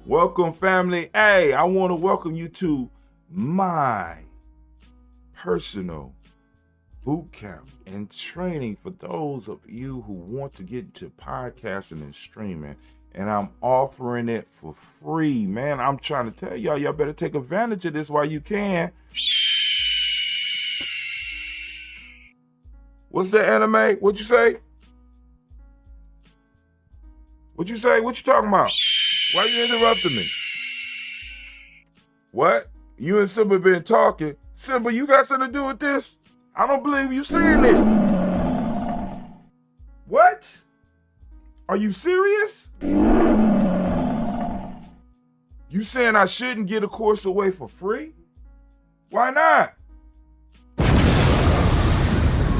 Welcome, family. Hey, I want to welcome you to my personal boot camp and training for those of you who want to get into podcasting and streaming. And I'm offering it for free, man. I'm trying to tell y'all better take advantage of this while you can. What's the anime? What'd you say? What'd you say? What you talking about? Why you interrupting me? What? You and Simba been talking. Simba, you got something to do with this? I don't believe you saying it. What? Are you serious? You saying I shouldn't get a course away for free? Why not?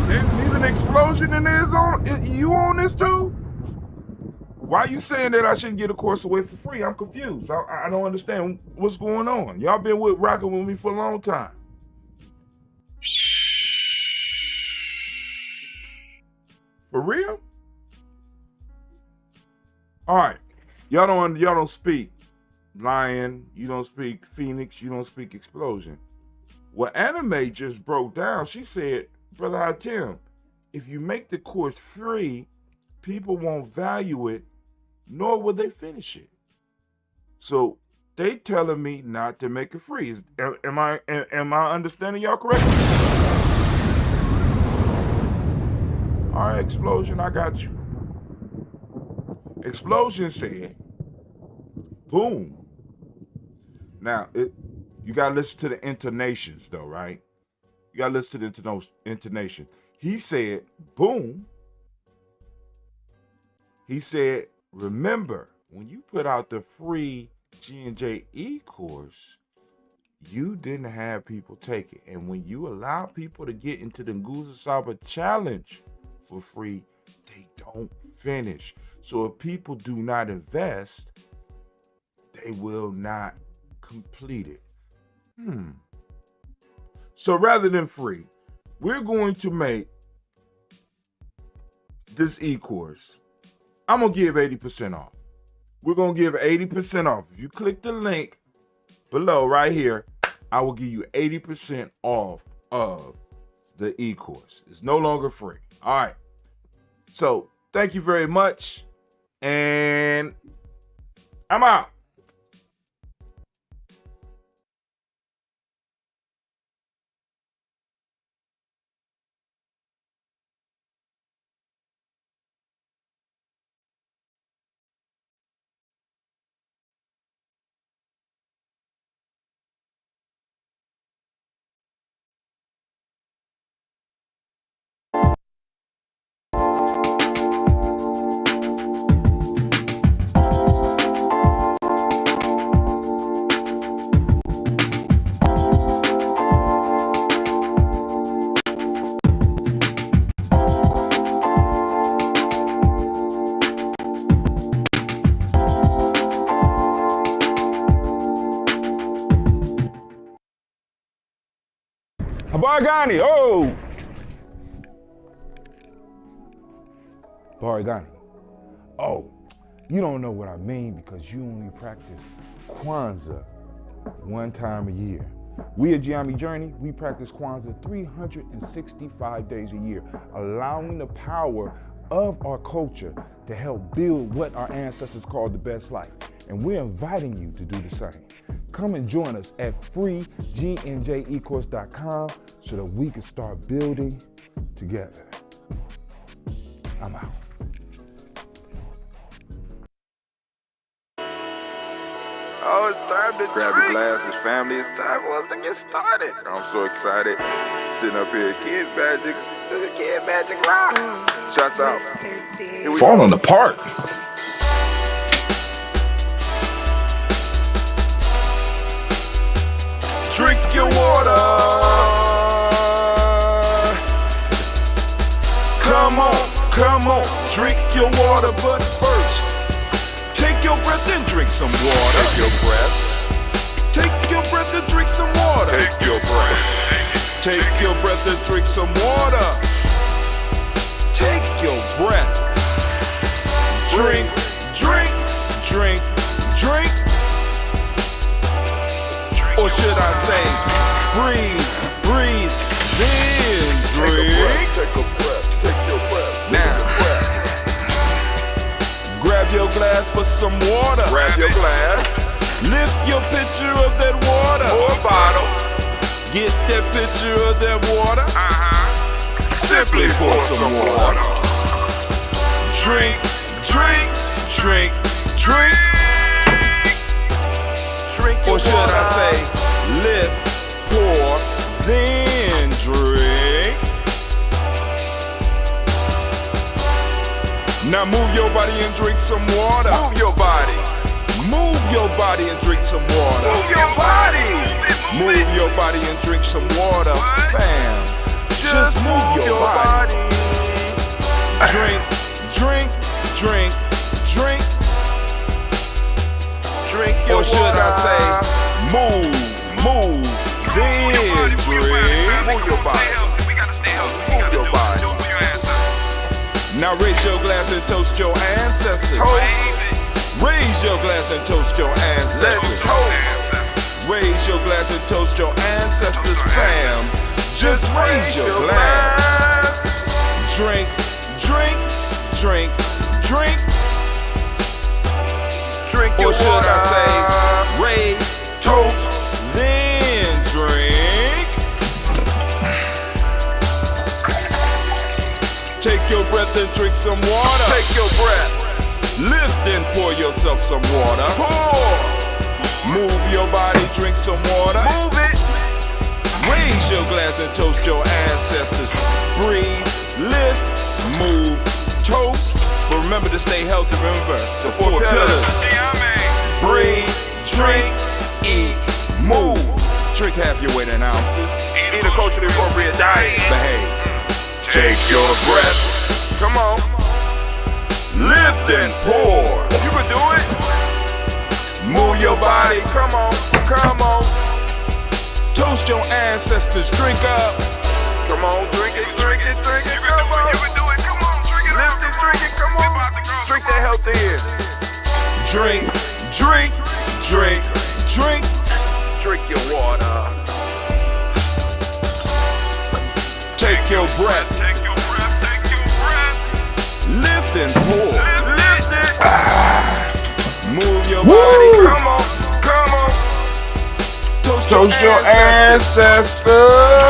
Need an explosion in there on you on this too? Why are you saying that I shouldn't get a course away for free? I'm confused. I don't understand what's going on. Y'all been rocking with me for a long time. For real? All right. Y'all don't speak Lion. You don't speak Phoenix. You don't speak Explosion. What Anime just broke down, she said, Brother Hatim, if you make the course free, people won't value it, nor will they finish it. So they telling me not to make it free. Am I understanding y'all correctly? All right, Explosion, I got you. Explosion said, boom. Now, you got to listen to the intonations, though, right? You got to listen to the intonation. He said, boom. He said, remember, when you put out the free G&J course, you didn't have people take it. And when you allow people to get into the Nguza Saba challenge for free, they don't finish. So if people do not invest, they will not complete it. So rather than free, we're going to make this e-course. I'm going to give 80% off. We're going to give 80% off. If you click the link below right here, I will give you 80% off of the e-course. It's no longer free. All right. So thank you very much. And I'm out. Bargani, oh! Bargani. Oh, you don't know what I mean because you only practice Kwanzaa one time a year. We at Gye-Nyame Journey, we practice Kwanzaa 365 days a year, allowing the power of our culture to help build what our ancestors called the best life. And we're inviting you to do the same. Come and join us at freegnjecourse.com so that we can start building together. I'm out. Oh, it's time to grab your glasses, family. It's time for us to get started. I'm so excited. Sitting up here, Kid Magic Rock. Shouts out. Falling apart. Drink your water. Come on, drink your water, but first, take your breath and drink some water. Take your breath. Take your breath and drink some water. Take your breath. Take your breath and drink some water. Take your breath. Drink, drink, drink, drink. should I say, breathe, breathe, then drink. Take a breath. Take your breath. Now, grab your glass for some water. Grab your glass. Lift your pitcher of that water. Or a bottle. Get that pitcher of that water. Simply pour some water. Drink, drink, drink, drink. Drink your Or should water. I say, lift, pour, then drink. Now move your body and drink some water. Move your body. Move your body and drink some water. Move your body. Move your body and drink some water. Bam. Just move your body. Drink, drink, drink, drink. Drink your Or should water. I say, move, move, then drink. Move your body. Move your body. Now raise your glass and toast your ancestors. Raise your glass and toast your Let's ancestors. toast. Raise your glass and toast your ancestors, fam. Just raise your glass. Drink, drink, drink, drink. Drink your Or should water. I say, raise, toast, then drink. Take your breath and drink some water. Take your breath. Lift and pour yourself some water. Pour. Move your body, drink some water. Move it. Raise your glass and toast your ancestors. Breathe, lift, move, toast. But remember to stay healthy. Remember the four pillars. Breathe, drink, eat, move. Drink half your weight in ounces. Eat a culturally appropriate diet. Behave. Take your breath. Come on. Lift and pour. You can do it. Move your body. Come on. Come on. Toast your ancestors. Drink up. Come on. Drink it. Drink it. Drink it. Come on. You can do it. Come on. Drink it. Lift it. Drink it. Come on. Drink that health in. Drink, drink, drink, drink. Drink your water. Take your breath. Take your breath. Take your breath. Lift and pour. Lift it. Move your body. Come on. Come on. Toast your ancestors.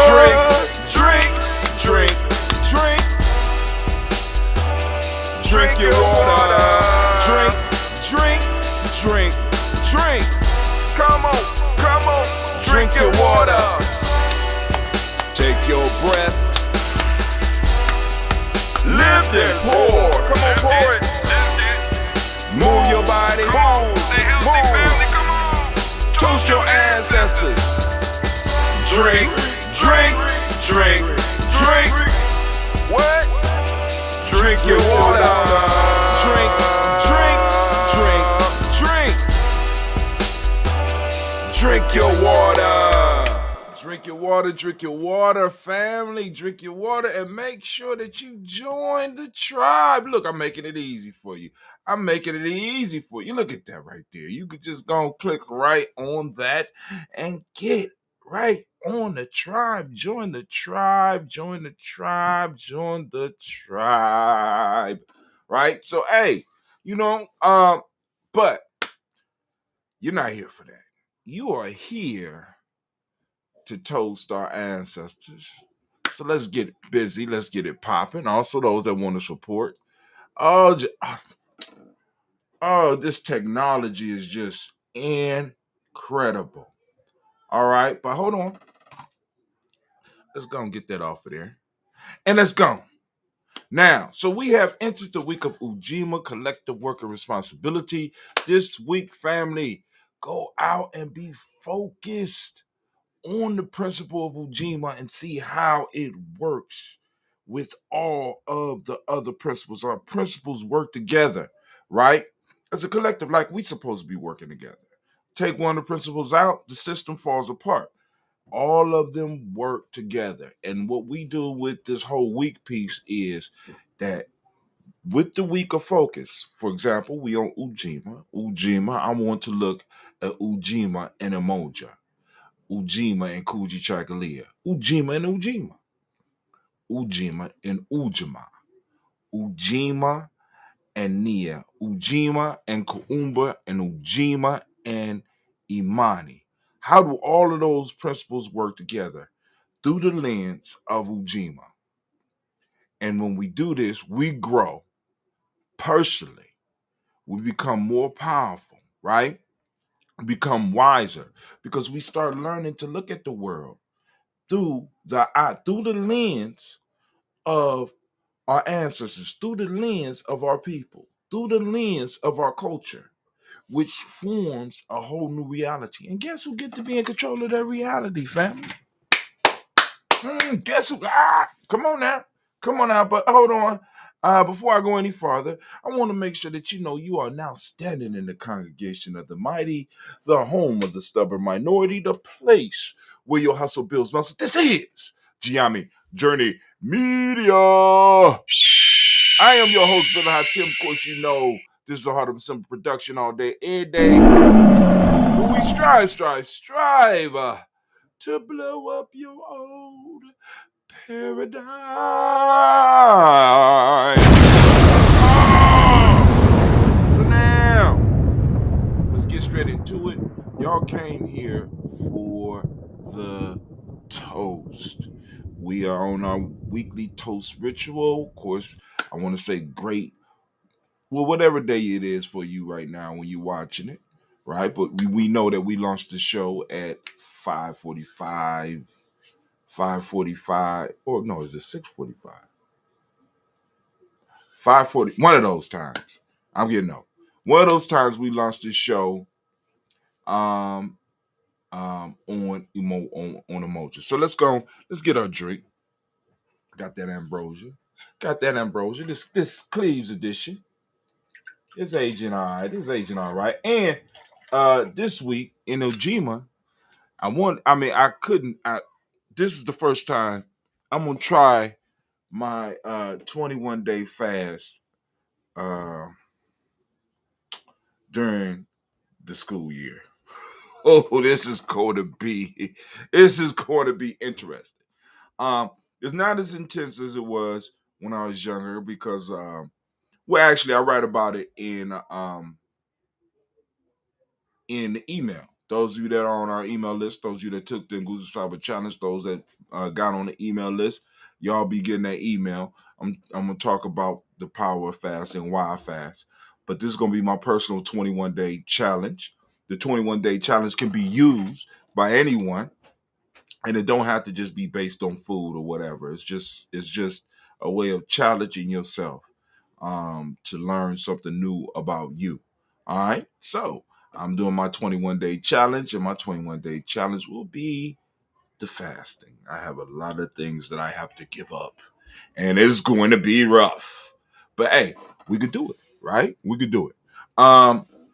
Drink, drink, drink, drink. Drink your water. Drink, drink, drink, drink. Come on. Come on. Drink your water. Take your breath. Lift and pour. Come on, pour it. Move your body. Move. Move. Come on. Toast your ancestors. Drink, drink, drink, drink. What? Drink your water. Drink, drink, drink, drink. Drink your water. Drink your water, drink your water, family. Drink your water and make sure that you join the tribe. Look, I'm making it easy for you. I'm making it easy for you. Look at that right there. You could just go and click right on that and get right on the tribe. Join the tribe. Join the tribe. Join the tribe. Right? So, hey, but you're not here for that. You are here to toast our ancestors. So let's get busy. Let's get it popping. Also, those that want to support. Oh, this technology is just incredible. All right, but hold on. Let's go and get that off of there. And let's go. Now, so we have entered the week of Ujima, collective worker responsibility. This week, family, go out and be focused on the principle of Ujima and see how it works with all of the other principles. Our principles work together, right? As a collective, like we supposed to be working together. Take one of the principles out, the system falls apart. All of them work together. And what we do with this whole week piece is that with the week of focus, for example, we on Ujima. I want to look at Ujima and Emoja. Ujima and Kuji Chakalia. Ujima and Ujima. Ujima and Ujima. Ujima and Nia. Ujima and Kuumba and Ujima and Imani. How do all of those principles work together? Through the lens of Ujima. And when we do this, we grow personally. We become more powerful, right? Become wiser because we start learning to look at the world through the lens of our ancestors, through the lens of our people, through the lens of our culture, which forms a whole new reality. And guess who get to be in control of that reality, family? Guess who? Come on now. Come on now. But hold on. Before I go any farther, I want to make sure that you know you are now standing in the congregation of the mighty, the home of the stubborn minority, the place where your hustle builds muscle. This is Gye-Nyame Journey Media. I am your host, Brother High Tim. Of course, you know this is the Heart of a Simple production all day, every day. Where we strive to blow up your old paradise. So now, let's get straight into it. Y'all came here for the toast. We are on our weekly toast ritual. Of course, I want to say great, well, whatever day it is for you right now when you're watching it, right? But we know that we launched the show at 5:45. 5:45, or no, is it 6:45? 5:40, one of those times. I'm getting old. One of those times we launched this show on emoji. So let's get our drink. Got that ambrosia. This Cleves edition. It's aging all right. And this week in Ujima, this is the first time I'm gonna try my 21-day fast during the school year. Oh, this is going to be interesting. It's not as intense as it was when I was younger because actually I write about it in the email. Those of you that are on our email list, those of you that took the Nguzo Cyber Challenge, those that got on the email list, y'all be getting that email. I'm going to talk about the power of fast and why I fast. But this is going to be my personal 21-day challenge. The 21-day challenge can be used by anyone, and it don't have to just be based on food or whatever. It's just a way of challenging yourself to learn something new about you. All right? So I'm doing my 21-day challenge, and my 21-day challenge will be the fasting. I have a lot of things that I have to give up, and it's going to be rough. But hey, we could do it, right? We could do it.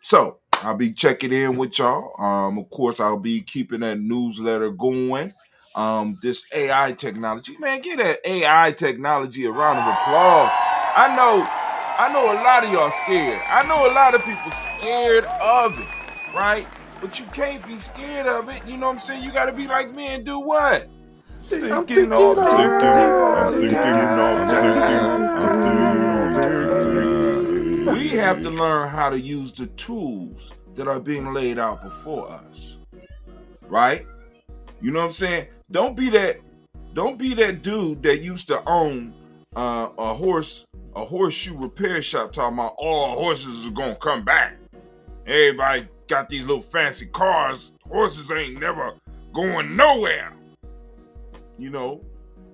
So I'll be checking in with y'all. Of course, I'll be keeping that newsletter going. This AI technology, man, get that AI technology a round of applause. I know a lot of y'all scared. I know a lot of people scared of it, right? But you can't be scared of it. You know what I'm saying? You got to be like me and do what? Thinking all time. We have to learn how to use the tools that are being laid out before us, right? You know what I'm saying? Don't be that dude that used to own a horseshoe repair shop talking about all horses are gonna come back. Everybody got these little fancy cars. Horses ain't never going nowhere. You know,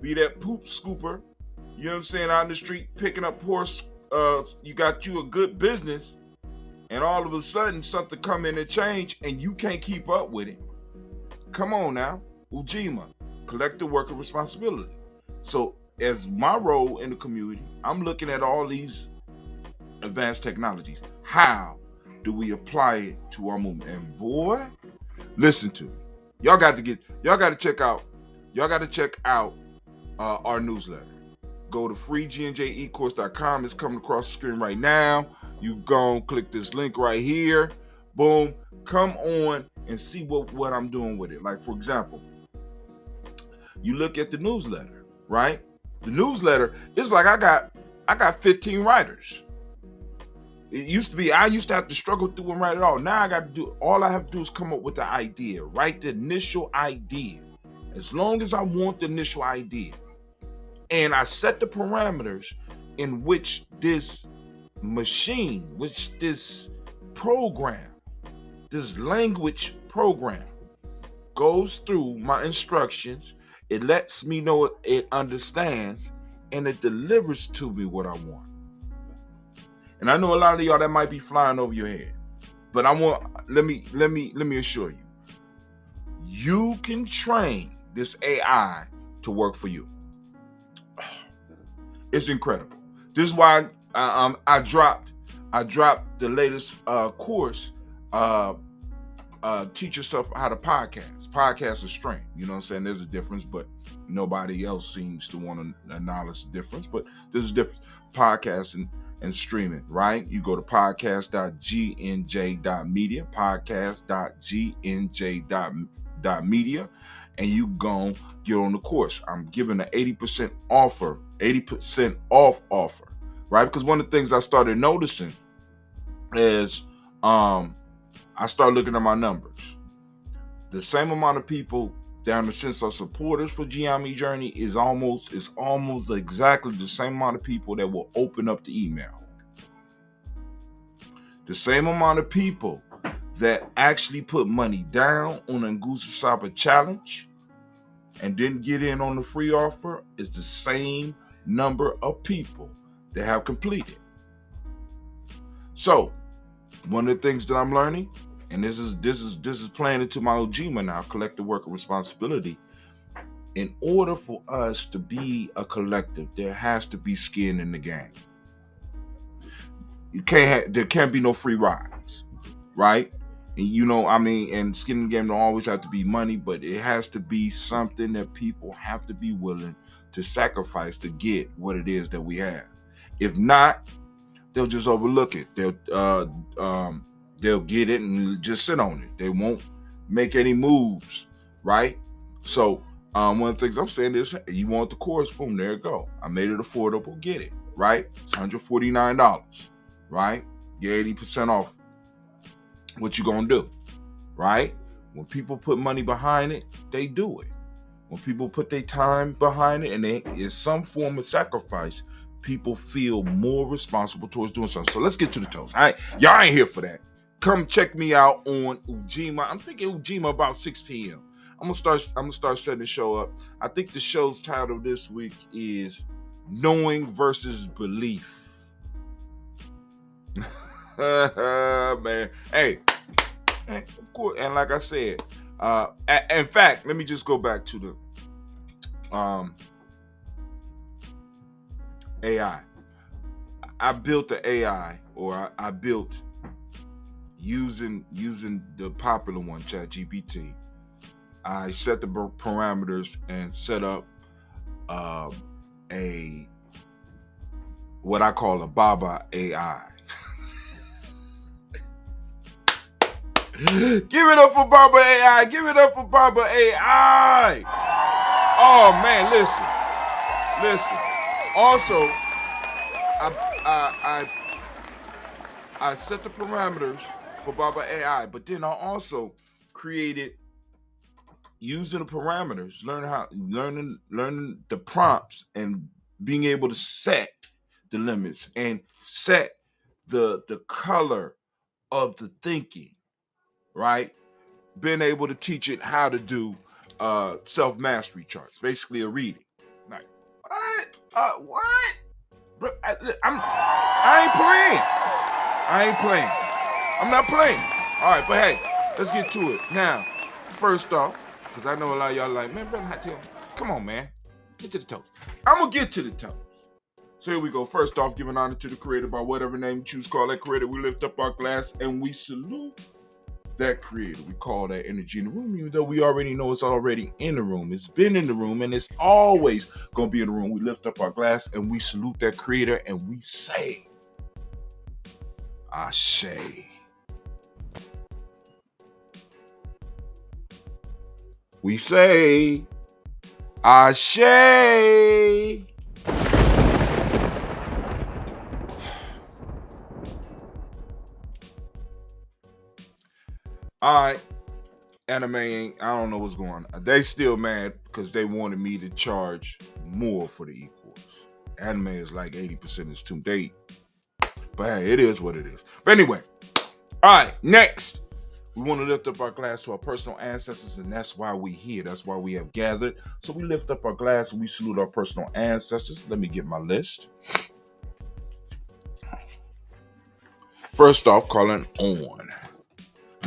be that poop scooper. You know what I'm saying? Out in the street picking up horse. You got you a good business, and all of a sudden something come in and change, and you can't keep up with it. Come on now, Ujima, collective worker responsibility. So as my role in the community, I'm looking at all these advanced technologies. How do we apply it to our movement? And boy, listen to me. Y'all got to check out our newsletter. Go to freegnjecourse.com. It's coming across the screen right now. You go and click this link right here. Boom. Come on and see what I'm doing with it. Like, for example, you look at the newsletter, right? The newsletter is like I got 15 writers. It used to be I used to have to struggle through and write it all. Now I got to do all I have to do is come up with the idea, write the initial idea. As long as I want the initial idea. And I set the parameters in which this machine, which this program, this language program goes through my instructions. It lets me know it understands, and it delivers to me what I want. And I know a lot of y'all that might be flying over your head, but let me assure you, you can train this AI to work for you. It's incredible. This is why I dropped the latest course. Teach yourself how to podcast. Podcast is strength. You know what I'm saying? There's a difference, but nobody else seems to want to acknowledge the difference. But there's a difference. Podcasting and streaming, right? You go to podcast.gnj.media, podcast.gnj.media, and you go get on the course. I'm giving an 80% off offer, right? Because one of the things I started noticing is I started looking at my numbers. The same amount of people that in the sense of supporters for Gye-Nyame Journey is almost exactly the same amount of people that will open up the email. The same amount of people that actually put money down on a Ngusa Saba challenge and didn't get in on the free offer is the same number of people that have completed. So, one of the things that I'm learning, and this is playing into my Ujima now, collective worker responsibility. In order for us to be a collective, there has to be skin in the game. There can't be no free rides, right? And and skin in the game don't always have to be money, but it has to be something that people have to be willing to sacrifice to get what it is that we have. If not, they'll just overlook it. They'll get it and just sit on it. They won't make any moves, right? So one of the things I'm saying is, you want the course, boom, there you go. I made it affordable, get it, right? It's $149, right? Get 80% off. What you gonna do, right? When people put money behind it, they do it. When people put their time behind it and there is some form of sacrifice, people feel more responsible towards doing something. So let's get to the toast. All right, y'all ain't here for that. Come check me out on Ujima. I'm thinking Ujima about 6 p.m. I'm gonna start setting the show up. I think the show's title this week is Knowing versus Belief. Man, hey, of course, and like I said, in fact, let me just go back to the AI. I built the AI, or I built using the popular one, ChatGPT. I set the parameters and set up what I call a Baba AI. Give it up for Baba AI. Give it up for Baba AI. Oh man, listen. Also, I set the parameters for Baba AI, but then I also created, using the parameters, learning the prompts and being able to set the limits and set the color of the thinking, right? Being able to teach it how to do self-mastery charts, basically a reading. Like, what? Bro, I ain't playing. I'm not playing. All right, but hey, let's get to it. Now, first off, because I know a lot of y'all like, man, brother, come on, man. Get to the toast. I'm going to get to the toast. So here we go. First off, giving honor to the creator by whatever name you choose to call that creator. We lift up our glass and we salute that creator. We call that energy in the room, even though we already know it's already in the room. It's been in the room and it's always going to be in the room. We lift up our glass and we salute that creator and we say, Ashe. We say, Ashe. All right, anime ain't, I don't know what's going on. They still mad because they wanted me to charge more for the equals. Anime is like 80% is too date. But hey, it is what it is. But anyway, all right, next. We want to lift up our glass to our personal ancestors, and that's why we here. That's why we have gathered. So we lift up our glass and we salute our personal ancestors. Let me get my list. First off, calling on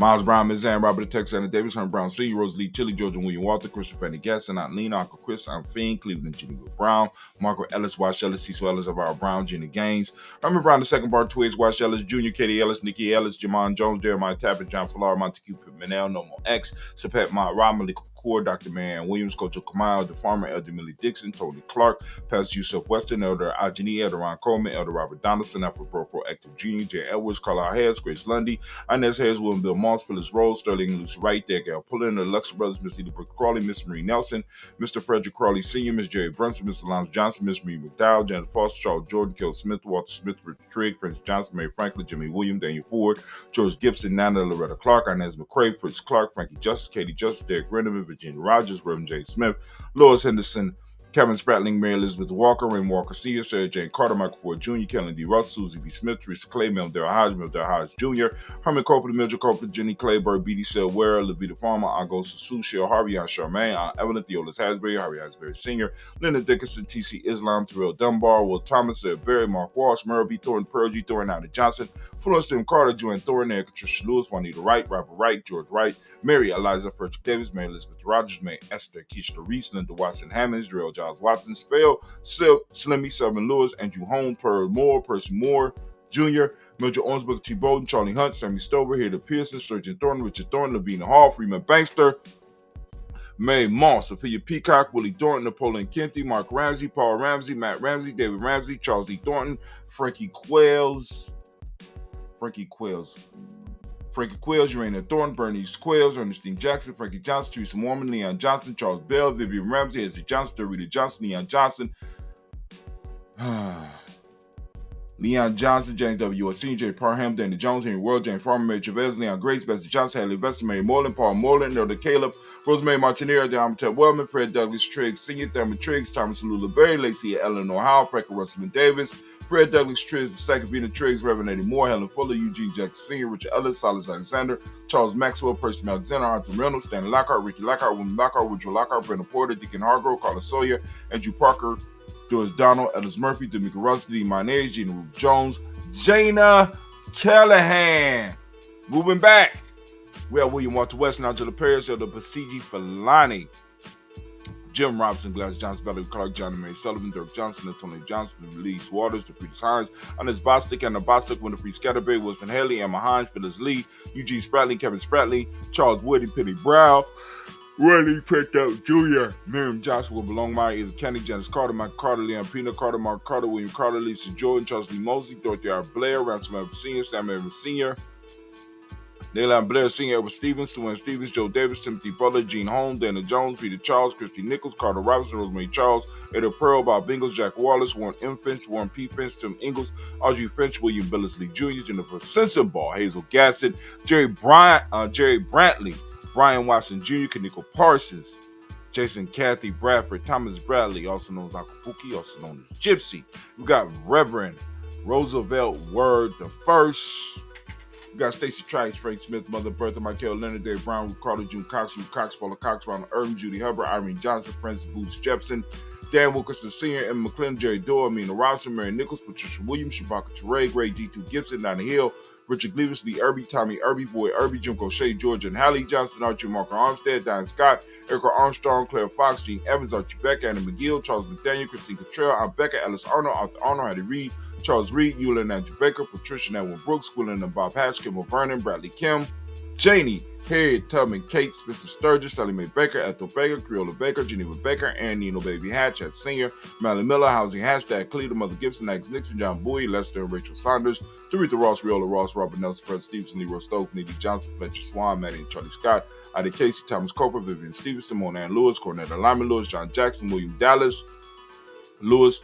Miles Brown, Ms. Ann, Robert Texas, Davis, Herman Brown, C. Rose Lee, Chili, Georgia, William Walter, Christopher Fanny Gasson, Aunt Lena, Uncle Chris, Aunt Fiend, Cleveland, Jenny Brown, Margaret Ellis, Wash Ellis, Cecil Ellis, Alvaro Brown, Jenny Gaines, Herman Brown, the second bar, Twiz, Wash Ellis, Jr., Katie Ellis, Nikki Ellis, Jamon Jones, Jeremiah Tapper, John Fallar, Montague Pimenel, Normal X, Sapet Mott, Rob Malik Core, Dr. Marianne Williams, Coach Kamal, the farmer, Elder Millie Dixon, Tony Clark, Pastor Yusuf Weston, Elder Ajani, Elder Ron Coleman, Elder Robert Donaldson, Alfred Broco, Active Jr., Jay Edwards, Carlisle Harris, Grace Lundy, Inez Harris, William Bill Moss, Phyllis Rose, Sterling Luce Wright, Daggal Pullen, the Luxor Brothers, Miss Edith Brooke Crawley, Miss Marie Nelson, Mr. Frederick Crawley Sr., Miss Jerry Brunson, Mr. Lance Johnson, Miss Marie McDowell, Janet Foster, Charles Jordan, Kel Smith, Walter Smith, Richard Trigg, Francis Johnson, Mary Franklin, Jimmy William, Daniel Ford, George Gibson, Nana Loretta Clark, Inez McCrae, Fritz Clark, Frankie Justice, Katie Justice, Derek Renneman, Virginia Rogers, Reverend J. Smith, Lois Henderson, Kevin Spratling, Mary Elizabeth Walker, Raymond Walker Sr., Sarah Jane Carter, Michael Ford Jr., Kellen D. Russell, Susie B. Smith, Teresa Clay, Mildred Hodge Jr., Herman Copeland, Mildred Copeland, Jenny Clayburg, B.D. Selware, Levita Farmer, Agos Sue, Cheryl Harvey, Aunt Charmaine, Aunt Evelyn, Theolis Hasbury, Harry Hasbury Sr., Linda Dickinson, T.C. Islam, Terrell Dunbar, Will Thomas, Sarah Berry, Mark Walsh, Merle B. Thornton, Pearl G. Thornton, Allie Johnson, Florence M. Carter, Joanne Thornton, Erica Tricia Lewis, Juanita Wright, Robert Wright, George Wright, Mary Eliza Frederick Davis, Mary Elizabeth Rogers, May Esther Keisha Reese, Linda Watson Hammonds, Darrell Giles Watson, Spell, Slimmy, Selvin Lewis, Andrew Holmes, Pearl Moore, Percy Moore, Jr., Mildred Owensbrook, T. Bowden, Charlie Hunt, Sammy Stover, Hilda Pearson, Sturgeon Thornton, Richard Thornton, Lavina Hall, Freeman Bankster, May Moss, Sophia Peacock, Willie Thornton, Napoleon Kenty, Mark Ramsey, Paul Ramsey, Matt Ramsey, David Ramsey, Charles E. Thornton, Frankie Quails, Urania Thornton, Bernice Quails, Ernestine Jackson, Frankie Johnson, Teresa Mormon, Leon Johnson, Charles Bell, Vivian Ramsey, Ezzy Johnson, Rita Johnson, Leon Johnson, Leon Johnson, James W. S. Sr., J. Parham, Danny Jones, Henry World, James Farmer, Mary Chavez, Leon Grace, Bessie Johnson, Haley Vester, Mary Moreland, Paul Moreland, Nelda Caleb, Rosemary Martinero, Diamatep Wellman, Fred Douglas Triggs Sr., Thurman Triggs, Thomas Lula Berry, Lacey Eleanor Howell, Franklin Russell Davis, Fred Douglas Triggs II, Vina Triggs, Reverend Eddie Moore, Helen Fuller, Eugene Jackson Sr., Richard Ellis, Silas Alexander, Charles Maxwell, Percy Alexander, Arthur Reynolds, Stanley Lockhart, Ricky Lockhart, William Lockhart, Woodrow Lockhart, Brandon Porter, Deacon Hargrove, Carlos Sawyer, Andrew Parker, George Donald, Ellis Murphy, D'Amica Rusty, Mayonnaise, Gina Ruth Jones, Jana Callahan. Moving back, we have William Walter West, Angela Paris, Elder Basiji Falani, Jim Robinson, Glass Johnson, Valerie Clark, Johnny May Sullivan, Dirk Johnson, Antonio Johnson, Release Waters, DeFreeze Hines, Hannes Bostic, Anna Bostic, Winifred Scatterberry, Wilson Haley, Emma Hines, Phyllis Lee, Eugene Spratley, Kevin Spratley, Charles Woody, Penny Brown, Willie Pickett Jr., Miriam Johnson, Will Belongmeyer, Either Kenny, Janice Carter, Michael Carter, Leon Pina Carter, Mark Carter, William Carter, Lisa Jordan, Charles Lee Mosley, Dorothy R. Blair, Ransom Evans Sr., Sam Evans Sr., Nayland Blair Sr., Edward Stevens, Suwan Stevens, Joe Davis, Timothy Butler, Gene Holmes, Dana Jones, Peter Charles, Christy Nichols, Carter Robinson, Rosemary Charles, Ada Pearl, Bob Ingles, Jack Wallace, Warren M. Finch, Warren P. Finch, Tim Ingles, Audrey Finch, William Billisley Jr., Jennifer Sensenball, Hazel Gadsden, Jerry Brantley, Brian Watson Jr., Kaniko Parsons, Jason Kathy Bradford, Thomas Bradley, also known as Uncle Pookie, also known as Gypsy. We got Reverend Roosevelt Word the First. We got Stacey Trice, Frank Smith, Mother Bertha, Michael Leonard, Dave Brown, Ruth Carter, June Cox, Ruth Cox, Paula Cox, Ronald Irvin, Judy Hubbard, Irene Johnson, Francis Boots Jepson, Dan Wilkerson Sr., Emma McClellan, Jerry Dorr, Amina Robinson, Mary Nichols, Patricia Williams, Shabaka Teray, Gray G2 Gibson, Donna Hill, Richard Gleavis, Lee Irby, Tommy Irby, Boy Irby, Jim Crochet, George and Hallie Johnson, Archie Marker Armstead, Diane Scott, Erica Armstrong, Claire Fox, Gene Evans, Archie Becker, Anna McGill, Charles McDaniel, Christine Cottrell, Aunt Becca, Alice Arnold, Arthur Arnold, Hattie Reed, Charles Reed, Eula and Andrew Baker, Patricia and Edwin Brooks, Gwilyn and Bob Hatch, Kim O'Vernon, Bradley Kim, Janie, Harriet Tubman, Kate Spencer Sturgis, Sally Mae Baker, Ethel Baker, Creola Baker, Geneva Baker, Aaron Nino Baby Hatch, Ed Senior, Marilyn Miller, Housing Hashtag, Cleveland, Mother Gibson, Axe Nixon, John Bowie, Lester and Rachel Saunders, Doretha Ross, Riola Ross, Robert Nelson, Fred Stevenson, Leroy Stokes, Needy Johnson, Fletcher Swan, Maddie and Charlie Scott, Ida Casey, Thomas Cooper, Vivian Stevenson, Mona Ann Lewis, Cornetta Lyman Lewis, John Jackson, William Dallas, Lewis,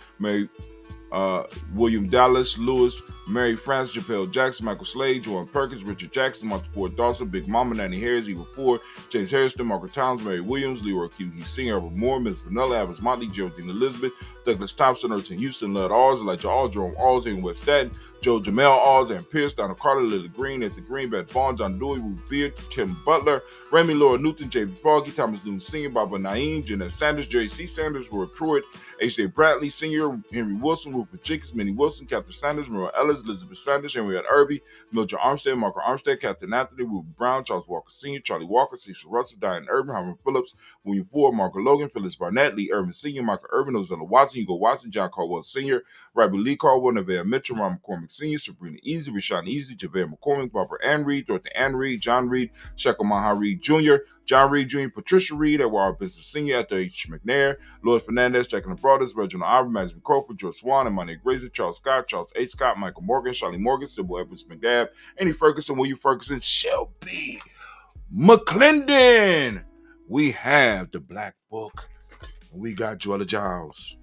William Dallas, Lewis, Mary Frances, Japel Jackson, Michael Slade, Joan Perkins, Richard Jackson, Martha Ford Dawson, Big Mama, Nanny Harris, Eva Ford, James Harrison, Margaret Towns, Mary Williams, Leroy Q. Singer, Albert Moore, Miss Vanilla, Evans Motley, Geraldine Elizabeth, Douglas Thompson, Erton Houston, Lud Alls, Elijah Alls, Jerome Alls, Ian West Staten, Joe Jamel Alls, and Pierce, Donna Carter, Lily Green, Anthony Green, Beth Vaughn, John Dewey, Ruth Beard, Tim Butler, Remy Laura Newton, J.B. Foggy, Thomas Newton Sr., Baba Naeem, Jeanette Sanders, Jerry C. Sanders, Roy Pruitt, H.J. Bradley Sr., Henry Wilson, Rupert Jenkins, Minnie Wilson, Captain Sanders, Merle Ellis, Elizabeth Sanders, Henriette Irby, Mildred Armstead, Marco Armstead, Captain Anthony, Ruben Brown, Charles Walker Sr., Charlie Walker, Cecil Russell, Diane Urban, Herman Phillips, William Ford, Marco Logan, Phyllis Barnett, Lee Urban Sr., Michael Urban, Ozella Watson, Hugo Watson, John Caldwell Sr., Robbie Lee Caldwell, Nevada Mitchell, Ron McCormick Sr., Sabrina Easy, Rashawn Easy, Javale McCormick, Barbara Ann Reed, Dorothy Ann Reed, John Reed, Shekel Maha Reed Jr., John Reed Jr., Patricia Reed, Edward Benson Sr., Ethel H. McNair, Louis Fernandez, Jack and the Brothers, Reginald Ivory, Madison Cropper, George Swan, and Money Grazer, Charles Scott, Charles H. Scott, Michael Morgan, Charlie Morgan, Sybil Edwards McNabb, Annie Ferguson, William Ferguson, Shelby McClendon. We have the Black Book, and we got Joella Giles,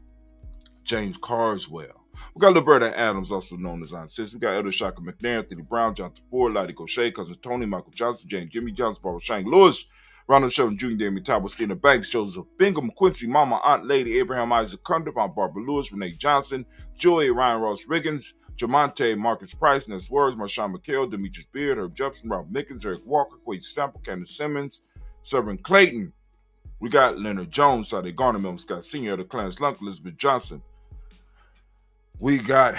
James Carswell. We got Liberta Adams, also known as Aunt Sis. We got Elder Shaka McNair, Anthony Brown, Jonathan Ford, Lottie Gaucher, Cousin Tony, Michael Johnson, James Jimmy Johnson, Barbara Shank Lewis, Ronald Shelton Jr., Damien Talbot, Stina Banks, Joseph Bingham, Quincy, Mama, Aunt Lady, Abraham Isaac Cundiff, Aunt Barbara Lewis, Renee Johnson, Joey, Ryan Ross Riggins, Jamonte, Marcus Price, Ness Words, Marshawn McHale, Demetrius Beard, Herb Jepson, Rob Mickens, Eric Walker, Quasi Sample, Candace Simmons, Servant Clayton. We got Leonard Jones, Sade Garner, Milton Scott Sr., the Clarence Lunk, Elizabeth Johnson. We got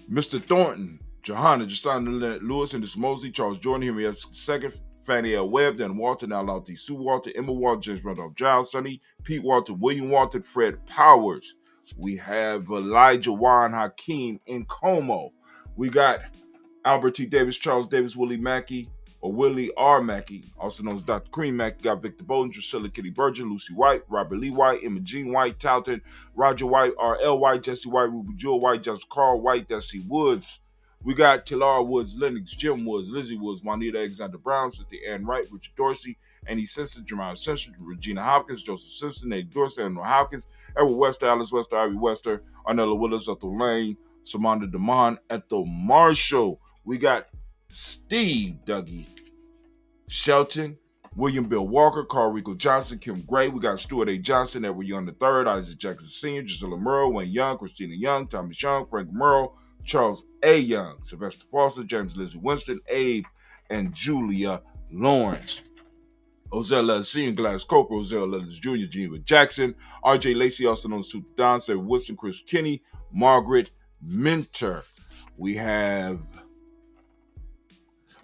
Mr. Thornton, Johanna, Jasana Lewis, and Mosley, Charles Jordan, Henry S. II, Fannie L. Webb, Dan Walter, now Lauti Sue Walter, Emma Walter, James Randolph Giles, Sonny, Pete Walter, William Walter, Fred Powers. We have Elijah Juan Hakeem in Como. We got Albert T. Davis, Charles Davis, Willie Mackey, or Willie R. Mackey, also known as Dr. Cream Mackey, got Victor Bowden, Drusilla Kitty Berger, Lucy White, Robert Lee White, Emma Jean White, Talton, Roger White, R.L. White, Jesse White, Ruby Jewel White, Justin Carl White, Desi Woods. We got Tilara Woods, Lennox, Jim Woods, Lizzie Woods, Juanita Alexander Brown, Cynthia Ann Wright, Richard Dorsey, Annie Simpson, Jeremiah Simpson, Regina Hopkins, Joseph Simpson, Nate Dorsey, Eleanor Hopkins, Edward Wester, Alice Wester, Ivy Wester, Arnella Willis, Ethel Lane, Samanda Damon, Ethel Marshall. We got Steve Dougie Shelton, William Bill Walker, Carl Rico Johnson, Kim Gray. We got Stuart A. Johnson, Edward Young III, Isaac Jackson Sr., Gisela Merle, Wayne Young, Christina Young, Thomas Young, Frank Merle, Charles A. Young, Sylvester Foster, James Lizzie Winston, Abe, and Julia Lawrence. Ozell Letters Sr., Gladys Coker, Ozell Letters Jr., Geneva Jackson, R.J. Lacey, also known as Tooth Don, Sarah Winston, Chris Kinney, Margaret Minter. We have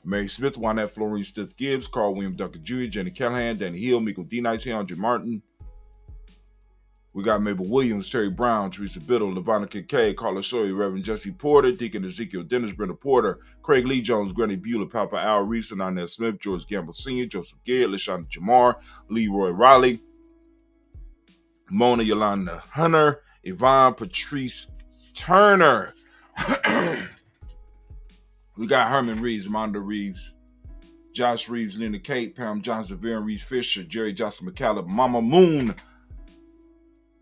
Mary Smith, Juanette Florine Stith Gibbs, Carl William Duncan Jr., Jenny Callahan, Danny Hill, Miko D. Nice, Andre Martin. We got Mabel Williams, Terry Brown, Teresa Biddle, Lavonna Kincaid, Carla Sawyer, Reverend Jesse Porter, Deacon Ezekiel Dennis, Brenda Porter, Craig Lee Jones, Granny Beulah, Papa Al Reese, Inez Smith, George Gamble Sr., Joseph Garrett, LaShonda Jamar, Leroy Riley, Mona Yolanda Hunter, Yvonne Patrice Turner. We got Herman Reeves, Amanda Reeves, Josh Reeves, Lena Kate, Pam Johnson, Vivian Reeves Fisher, Jerry Johnson McCallum, Mama Moon,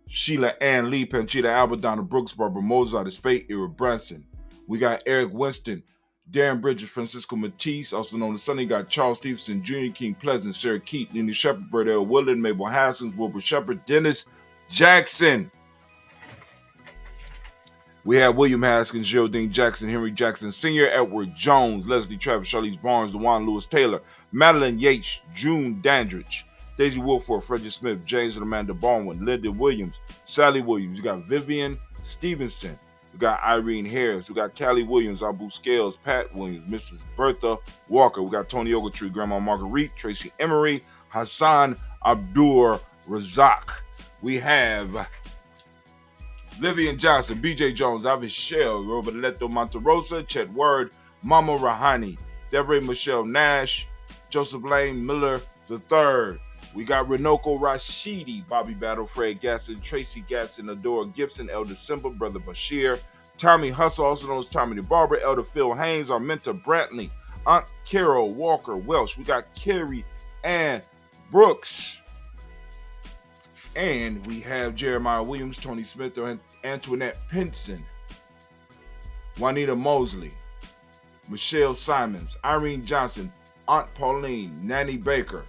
Sheila Ann Lee, Panchita Albert, Donna Brooks, Barbara Mozart, Spade, Ira Branson. We got Eric Winston, Darren Bridges, Francisco Matisse, also known as Sonny. Got Charles Stevenson Jr., King Pleasant, Sarah Keat, Nina Shepard, Bert L. Willard, Mabel Hassens, Wilbur Shepard, Dennis Jackson. We have William Haskins, Geraldine Jackson, Henry Jackson Sr., Edward Jones, Leslie Travis, Charlize Barnes, DeJuan Lewis Taylor, Madeline Yates, June Dandridge, Daisy Wilford, Frederick Smith, James and Amanda Baldwin, Linda Williams, Sally Williams. We got Vivian Stevenson. We got Irene Harris. We got Callie Williams, Abu Scales, Pat Williams, Mrs. Bertha Walker. We got Tony Ogletree, Grandma Marguerite, Tracy Emery, Hassan Abdur Razak. We have Vivian Johnson, BJ Jones, Avi Shell, Roberto Monterosa, Chet Word, Mama Rahani, Deborah Michelle Nash, Joseph Lane Miller III. We got Renoko Rashidi, Bobby Battle, Fred Gasson, Tracy Gasson, Adora Gibson, Elder Simba, Brother Bashir, Tommy Hustle, also known as Tommy the Barber, Elder Phil Haynes, our mentor Brantley, Aunt Carol Walker Welsh. We got Carrie Ann Brooks. And we have Jeremiah Williams, Tony Smith, Antoinette Pinson, Juanita Mosley, Michelle Simons, Irene Johnson, Aunt Pauline, Nanny Baker,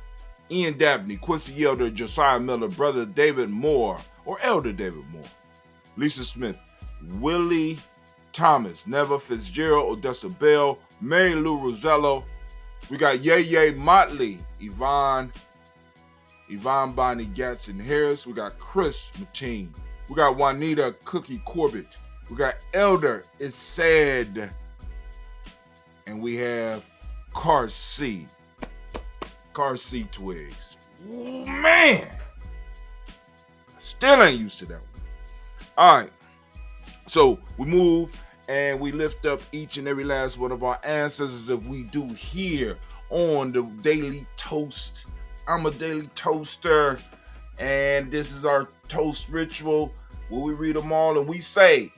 Ian Dabney, Quincy Yelder, Josiah Miller, Brother David Moore, or Elder David Moore, Lisa Smith, Willie Thomas, Neva Fitzgerald, Odessa Bell, Mary Lou Rosello. We got Ye Motley, Yvonne Bonnie Gatson Harris. We got Chris Mateen. We got Juanita Cookie Corbett. We got Elder It's Said. And we have Car C Twigs. Ooh, man. Still ain't used to that one. All right. So we move and we lift up each and every last one of our ancestors that we do here on the Daily Toast. I'm a daily toaster, and this is our toast ritual where we read them all and we say,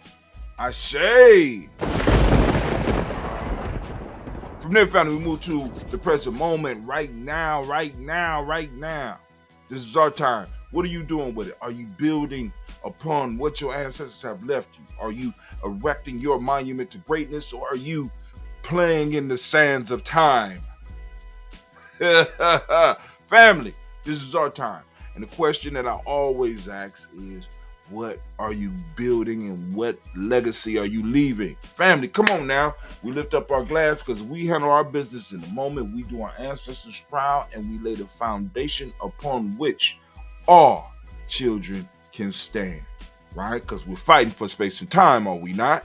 Ashe. From there, family, we move to the present moment, right now. This is our time. What are you doing with it? Are you building upon what your ancestors have left you? Are you erecting your monument to greatness, or are you playing in the sands of time? Family, this is our time. And the question that I always ask is, what are you building and what legacy are you leaving? Family, come on now. We lift up our glass because we handle our business in the moment. We do our ancestors proud, and we lay the foundation upon which all children can stand, right? Because we're fighting for space and time, are we not?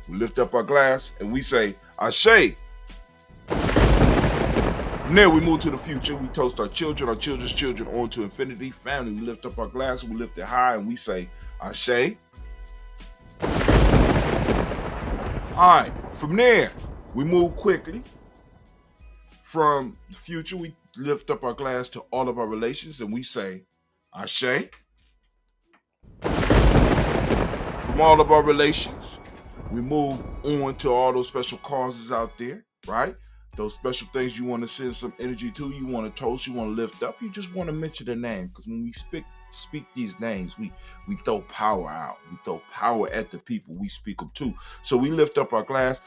We lift up our glass and we say, Ashe. From there, we move to the future. We toast our children's children on to infinity. Family, we lift up our glass, we lift it high, and we say, Ashe. All right, from there, we move quickly. From the future, we lift up our glass to all of our relations, and we say, Ashe. From all of our relations, we move on to all those special causes out there, right? Those special things you want to send some energy to, you want to toast, you want to lift up, you just want to mention the name. Because when we speak these names, we throw power out. We throw power at the people we speak them to. So we lift up our glass.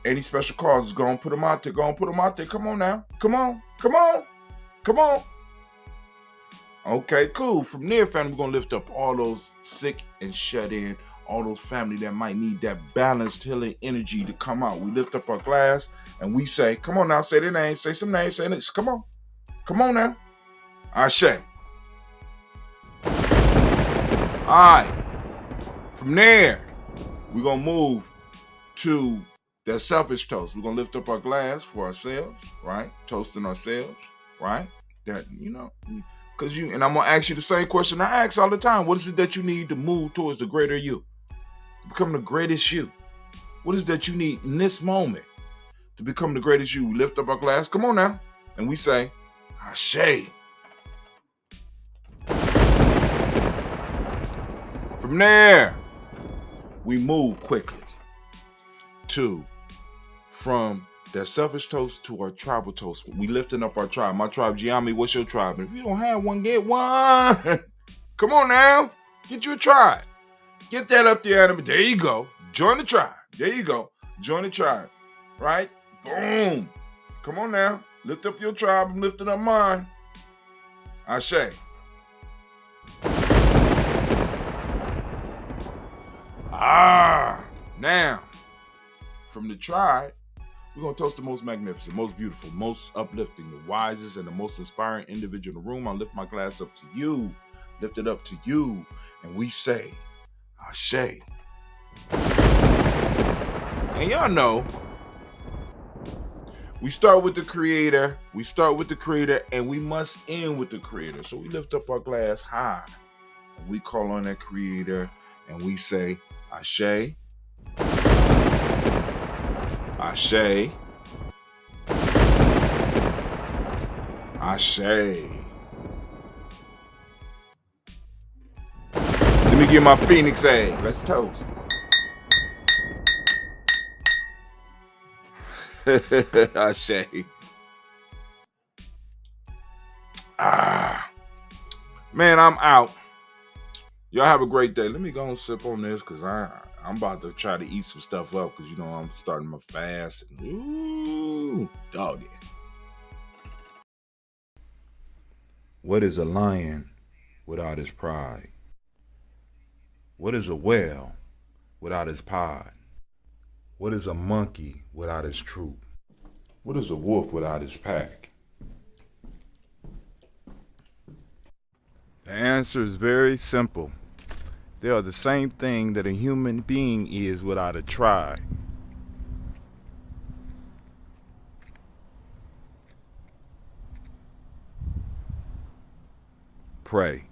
Any special causes, go and put them out there. Go and put them out there. Come on now. Come on. Okay, cool. From there, family, we're going to lift up all those sick and shut in, all those family that might need that balanced healing energy to come out. We lift up our glass and we say, come on now, say their name, say some names, say this. Come on now. Ashe. All right. From there, we're going to move to the selfish toast. We're going to lift up our glass for ourselves, right? Toasting ourselves, right? That, because and I'm going to ask you the same question I ask all the time. What is it that you need to move towards the greater you? To become the greatest you? What is it that you need in this moment to become the greatest you? We lift up our glass. Come on now. And we say, Ashe. From there, we move quickly from that selfish toast to our tribal toast. We lifting up our tribe. My tribe, Gye-Nyame, what's your tribe? And if you don't have one, get one. Come on now. Get you a tribe. Get that up there, anime. There you go. Join the tribe. There you go. Join the tribe. Right? Boom. Come on now. Lift up your tribe. I'm lifting up mine. Ashe. Now, from the tribe, we're going to toast the most magnificent, most beautiful, most uplifting, the wisest, and the most inspiring individual in the room. I lift my glass up to you, lift it up to you, and we say, Ashe. And y'all know, we start with the creator, and we must end with the creator. So we lift up our glass high, and we call on that creator, and we say, Ashe. Ashe. Ashe. Let me get my Phoenix egg. Let's toast. Ashe. Man, I'm out. Y'all have a great day. Let me go and sip on this because I'm about to try to eat some stuff up because, I'm starting my fast. Ooh, doggy. What is a lion without his pride? What is a whale without his pod? What is a monkey without his troop? What is a wolf without his pack? The answer is very simple. They are the same thing that a human being is without a tribe. Pray.